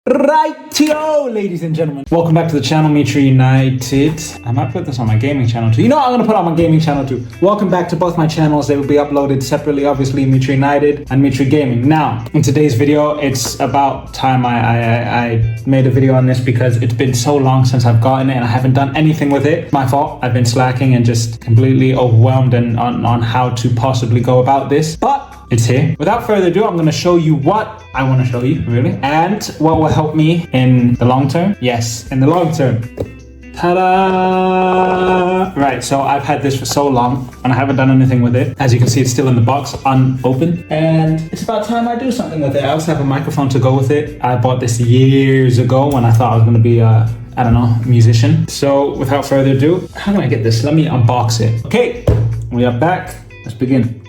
Rightio, ladies and gentlemen. Welcome back to the channel, Mitra United. I might put this on my gaming channel too. You know what? I'm gonna put it on my gaming channel too. Welcome back to both my channels. They will be uploaded separately, obviously, Mitra United and Mitra Gaming. Now, in today's video, it's about time I made a video on this because it's been so long since I've gotten it and I haven't done anything with it. My fault. I've been slacking and just completely overwhelmed on how to possibly go about this. But it's here. Without further ado, I'm going to show you what I want to show you, really, and what will help me in the long term. Yes, in the long term. Ta-da! Right, so I've had this for so long and I haven't done anything with it. As you can see, it's still in the box, unopened. And it's about time I do something with it. I also have a microphone to go with it. I bought this years ago when I thought I was going to be I don't know, musician. So without further ado, how do I get this? Let me unbox it. Okay, we are back. Let's begin.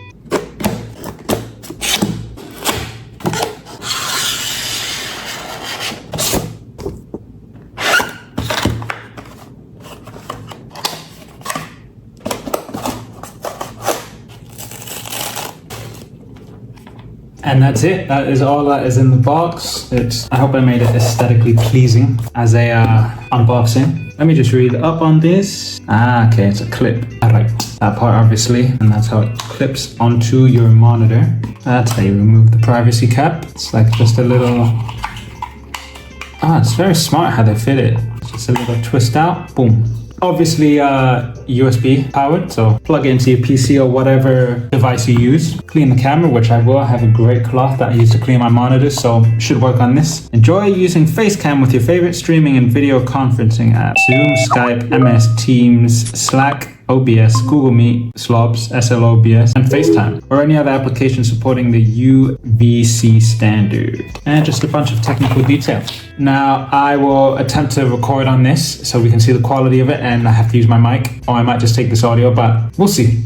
And that's it. That is all that is in the box. I hope I made it aesthetically pleasing as a unboxing. Let me just read up on this. Okay, it's a clip. All right, that part obviously, and that's how it clips onto your monitor. That's how you remove the privacy cap. It's like just a little. It's very smart how they fit it. It's just a little twist out. Boom. Obviously USB powered, so plug it into your PC or whatever device you use. Clean the camera, which I will. I have a great cloth that I use to clean my monitors, so should work on this. Enjoy using Facecam with your favorite streaming and video conferencing apps. Zoom, Skype, MS Teams, Slack, OBS, Google Meet, Slobs, SLOBS, and FaceTime, or any other application supporting the UVC standard. And just a bunch of technical details. Now, I will attempt to record on this so we can see the quality of it, and I have to use my mic, or I might just take this audio, but we'll see.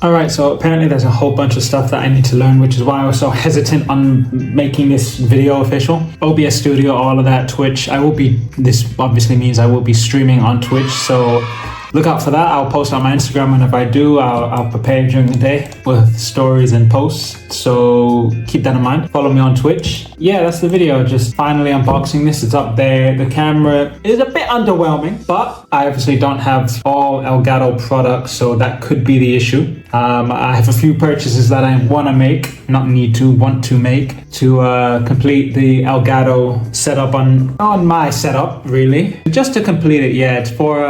All right, so apparently there's a whole bunch of stuff that I need to learn, which is why I was so hesitant on making this video official. OBS Studio, all of that, Twitch. This obviously means I will be streaming on Twitch, so look out for that. I'll post on my Instagram, and if I do, I'll prepare during the day with stories and posts. So keep that in mind. Follow me on Twitch. Yeah, that's the video. Just finally unboxing this. It's up there. The camera is a bit underwhelming, but I obviously don't have all Elgato products, so that could be the issue. I have a few purchases that I want to make, want to make to complete the Elgato setup on my setup, really. Just to complete it, yeah. It's for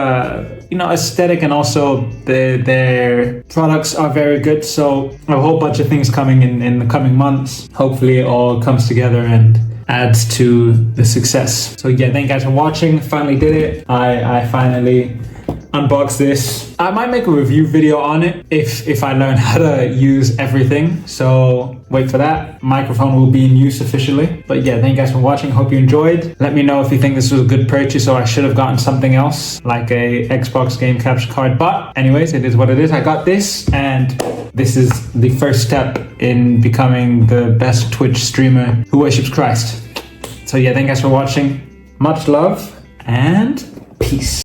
aesthetic, and also their products are very good. So a whole bunch of things coming in the coming months. Hopefully it all comes together and adds to the success. So yeah, thank you guys for watching. Finally did it. I finally unbox this. I might make a review video on it if I learn how to use everything, so wait for that. Microphone will be in use officially. But yeah, thank you guys for watching. Hope you enjoyed. Let me know if you think this was a good purchase or I should have gotten something else like a Xbox game capture card, but anyways, it is what it is. I got this, and this is the first step in becoming the best Twitch streamer who worships Christ. So yeah, thank you guys for watching. Much love and peace.